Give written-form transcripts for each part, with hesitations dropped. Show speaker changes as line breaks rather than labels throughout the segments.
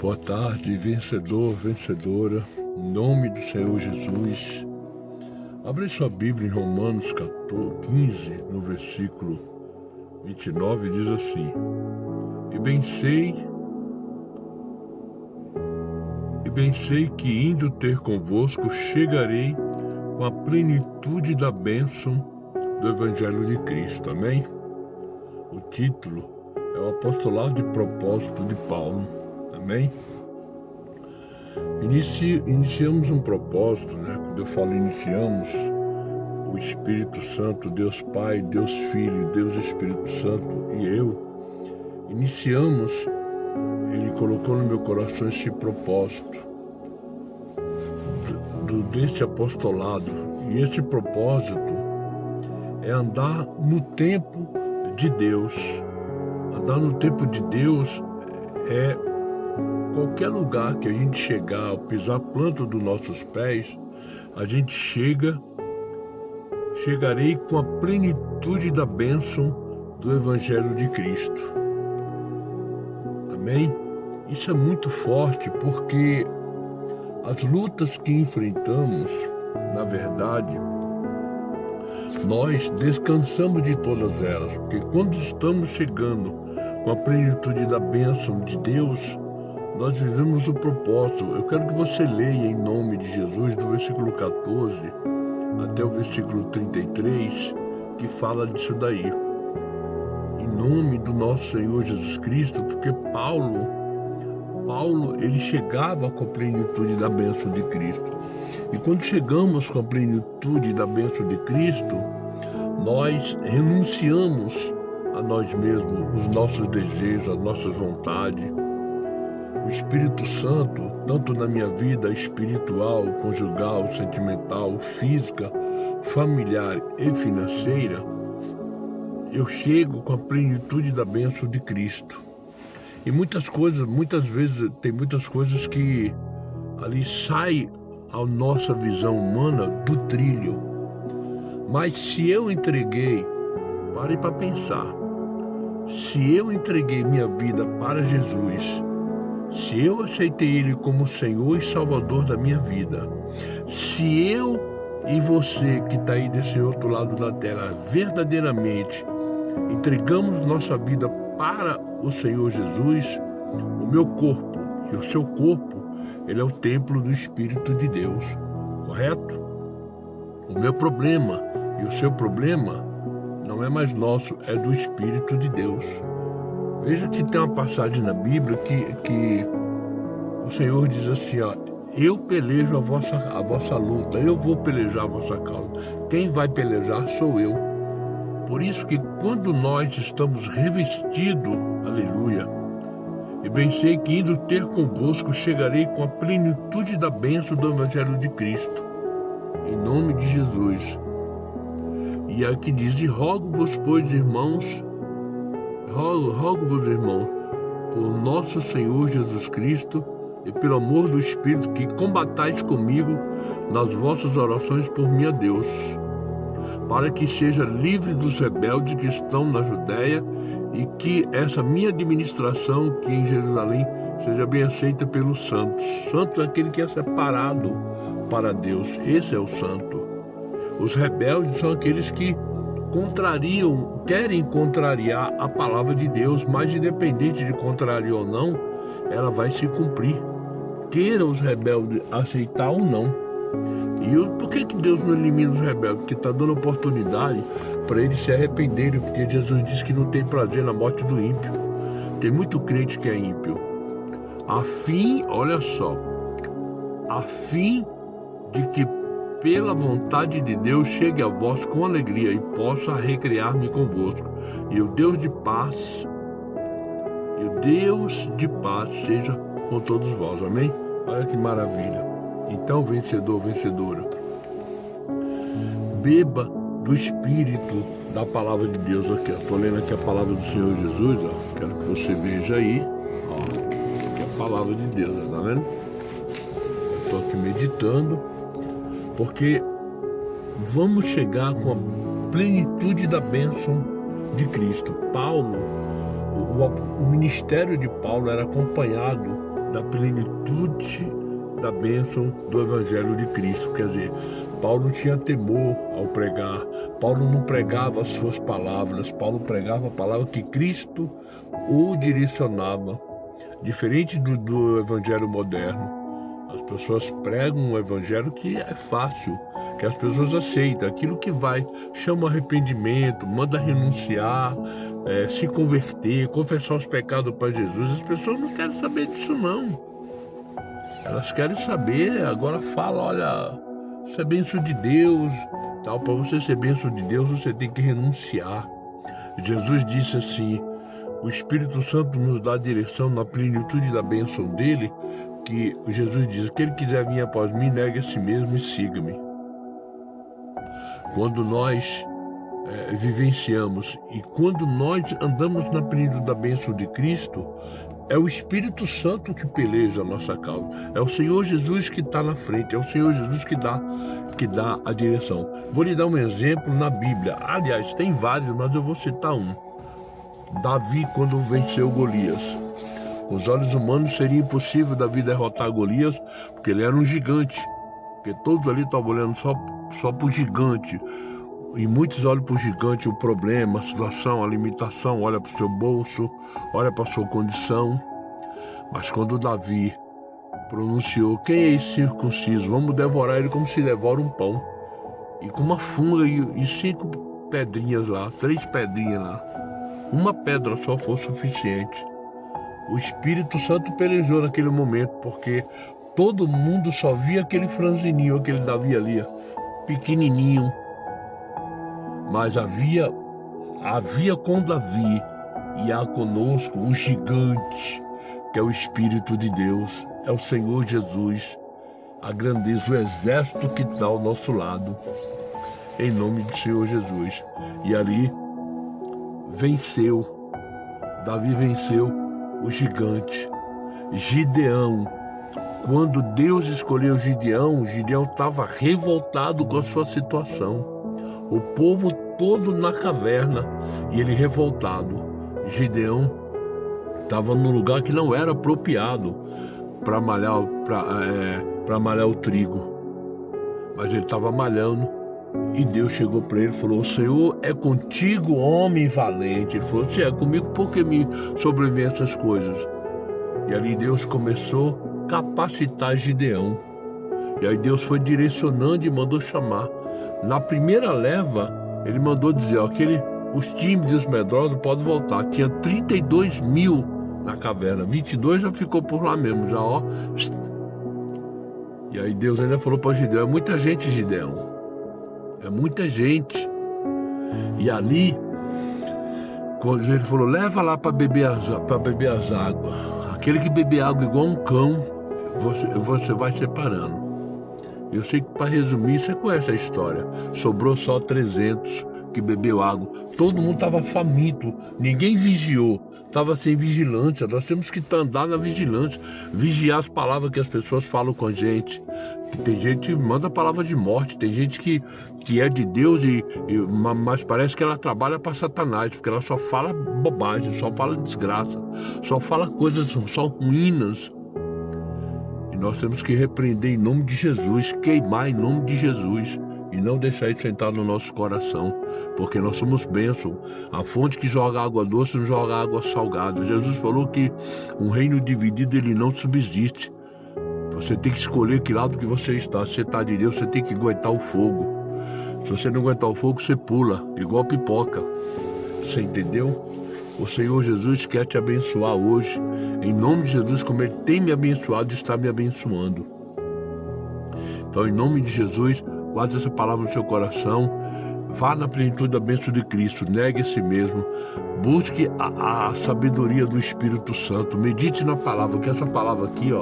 Boa tarde, vencedor, vencedora, em nome do Senhor Jesus. Abre sua Bíblia em Romanos 15, no versículo 29, diz assim: E bem sei que indo ter convosco chegarei com a plenitude da bênção do Evangelho de Cristo. Amém? O título é o Apostolado de Propósito de Paulo. Amém? Iniciamos um propósito, né? Quando eu falo iniciamos, o Espírito Santo, Deus Pai, Deus Filho, Deus Espírito Santo e eu, iniciamos, Ele colocou no meu coração esse propósito deste apostolado. E esse propósito é andar no tempo de Deus. Andar no tempo de Deus é qualquer lugar que a gente chegar, ao pisar a planta dos nossos pés, a gente chegarei com a plenitude da bênção do Evangelho de Cristo. Amém? Isso é muito forte porque as lutas que enfrentamos, na verdade, nós descansamos de todas elas, porque quando estamos chegando com a plenitude da bênção de Deus, nós vivemos o propósito. Eu quero que você leia em nome de Jesus, do versículo 14 até o versículo 33, que fala disso daí. Em nome do nosso Senhor Jesus Cristo, porque Paulo, ele chegava com a plenitude da bênção de Cristo. E quando chegamos com a plenitude da bênção de Cristo, nós renunciamos a nós mesmos, os nossos desejos, as nossas vontades. O Espírito Santo, tanto na minha vida espiritual, conjugal, sentimental, física, familiar e financeira, eu chego com a plenitude da bênção de Cristo. E muitas vezes tem muitas coisas que ali saem a nossa visão humana do trilho. Mas se eu entreguei, pare para pensar, se eu entreguei minha vida para Jesus, se eu aceitei Ele como Senhor e Salvador da minha vida, se eu e você que está aí desse outro lado da terra verdadeiramente entregamos nossa vida para o Senhor Jesus, o meu corpo e o seu corpo, ele é o templo do Espírito de Deus, correto? O meu problema e o seu problema não é mais nosso, é do Espírito de Deus. Veja que tem uma passagem na Bíblia que o Senhor diz assim, ó: eu pelejo a vossa luta, eu vou pelejar a vossa causa. Quem vai pelejar sou eu. Por isso que quando nós estamos revestidos, aleluia, e bem sei que indo ter convosco chegarei com a plenitude da bênção do Evangelho de Cristo, em nome de Jesus. E aqui diz: e rogo-vos, pois, irmãos, por nosso Senhor Jesus Cristo e pelo amor do Espírito, que combatais comigo nas vossas orações por mim a Deus, para que seja livre dos rebeldes que estão na Judéia e que essa minha administração que em Jerusalém seja bem aceita pelos santos. Santo é aquele que é separado para Deus, esse é o santo. Os rebeldes são aqueles que querem contrariar a palavra de Deus, mas independente de contrariar ou não, ela vai se cumprir, queira os rebeldes aceitar ou não. E por que Deus não elimina os rebeldes? Porque está dando oportunidade para eles se arrependerem, porque Jesus disse que não tem prazer na morte do ímpio. Tem muito crente que é ímpio. Olha só, a fim de que pela vontade de Deus chegue a vós com alegria e possa recrear-me convosco. E o Deus de paz, seja com todos vós. Amém? Olha que maravilha. Então, vencedor, vencedora, beba do Espírito da palavra de Deus aqui. Estou lendo aqui a palavra do Senhor Jesus, ó. Quero que você veja aí, ó, que é a palavra de Deus, tá vendo? Estou aqui meditando, porque vamos chegar com a plenitude da bênção de Cristo. Paulo, o ministério de Paulo era acompanhado da plenitude da bênção do Evangelho de Cristo. Quer dizer, Paulo tinha temor ao pregar. Paulo não pregava as suas palavras. Paulo pregava a palavra que Cristo o direcionava. Diferente do Evangelho moderno. As pessoas pregam um Evangelho que é fácil, que as pessoas aceitam. Aquilo que vai, chama arrependimento, manda renunciar, se converter, confessar os pecados para Jesus. As pessoas não querem saber disso, não. Elas querem saber, agora fala, olha, isso é bênção de Deus, tal. Para você ser bênção de Deus, você tem que renunciar. Jesus disse assim, o Espírito Santo nos dá a direção na plenitude da bênção dele, que Jesus diz, aquele que quiser vir após mim, negue a si mesmo e siga-me. Quando nós vivenciamos e quando nós andamos na plenitude da bênção de Cristo, é o Espírito Santo que peleja a nossa causa. É o Senhor Jesus que está na frente. É o Senhor Jesus que dá a direção. Vou lhe dar um exemplo na Bíblia. Aliás, tem vários, mas eu vou citar um. Davi, quando venceu Golias. Com os olhos humanos seria impossível Davi derrotar Golias, porque ele era um gigante. Porque todos ali estavam olhando só para o gigante. E muitos olham para o gigante, o problema, a situação, a limitação, olha para o seu bolso, olha para a sua condição. Mas quando Davi pronunciou, quem é esse circunciso? Vamos devorar ele como se devora um pão. E com uma funga e 5 pedrinhas lá, 3 pedrinhas lá. Uma pedra só foi suficiente. O Espírito Santo pelejou naquele momento, porque todo mundo só via aquele franzininho, aquele Davi ali, pequenininho. Mas havia com Davi e há conosco um gigante, que é o Espírito de Deus, é o Senhor Jesus, a grandeza, o exército que está ao nosso lado, em nome do Senhor Jesus. E ali Davi venceu o gigante. Gideão, quando Deus escolheu Gideão estava revoltado com a sua situação. O povo todo na caverna e ele revoltado. Gideão estava num lugar que não era apropriado para malhar o trigo. Mas ele estava malhando e Deus chegou para ele e falou, o Senhor é contigo, homem valente. Ele falou, se é comigo, por que me sobrevêm essas coisas? E ali Deus começou a capacitar Gideão. E aí Deus foi direcionando e mandou chamar. Na primeira leva, ele mandou dizer, os tímidos e os medrosos podem voltar. Tinha 32 mil na caverna, 22 já ficou por lá mesmo, já ó. E aí Deus ainda falou para Gideão, é muita gente, Gideão, é muita gente. E ali, quando ele falou, leva lá para beber as águas. Aquele que beber água igual um cão, você vai separando. Eu sei que, para resumir, você conhece a história. Sobrou só 300 que bebeu água. Todo mundo estava faminto, ninguém vigiou. Estava sem vigilância. Nós temos que andar na vigilância, vigiar as palavras que as pessoas falam com a gente. Tem gente que manda palavra de morte, tem gente que é de Deus, mas parece que ela trabalha para Satanás, porque ela só fala bobagem, só fala desgraça, só fala coisas só ruínas. Nós temos que repreender em nome de Jesus, queimar em nome de Jesus e não deixar isso entrar no nosso coração, porque nós somos bênção. A fonte que joga água doce não joga água salgada. Jesus falou que um reino dividido ele não subsiste. Você tem que escolher que lado que você está. Se você está de Deus, você tem que aguentar o fogo. Se você não aguentar o fogo, você pula, igual pipoca. Você entendeu? O Senhor Jesus quer te abençoar hoje. Em nome de Jesus, como Ele tem me abençoado, está me abençoando. Então, em nome de Jesus, guarde essa palavra no seu coração. Vá na plenitude da bênção de Cristo. Negue a si mesmo. Busque a sabedoria do Espírito Santo. Medite na palavra, que essa palavra aqui,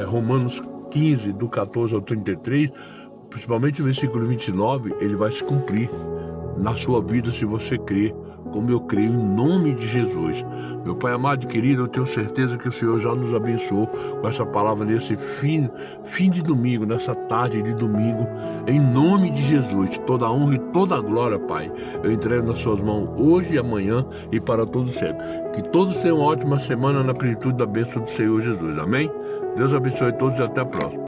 Romanos 15, do 14 ao 33, principalmente o versículo 29, ele vai se cumprir na sua vida se você crer. como eu creio em nome de Jesus. Meu Pai amado e querido, eu tenho certeza que o Senhor já nos abençoou com essa palavra nesse fim de domingo, nessa tarde de domingo, em nome de Jesus. Toda a honra e toda a glória, Pai, eu entrego nas suas mãos hoje e amanhã e para todos sempre. Que todos tenham uma ótima semana na plenitude da bênção do Senhor Jesus. Amém? Deus abençoe todos e até a próxima.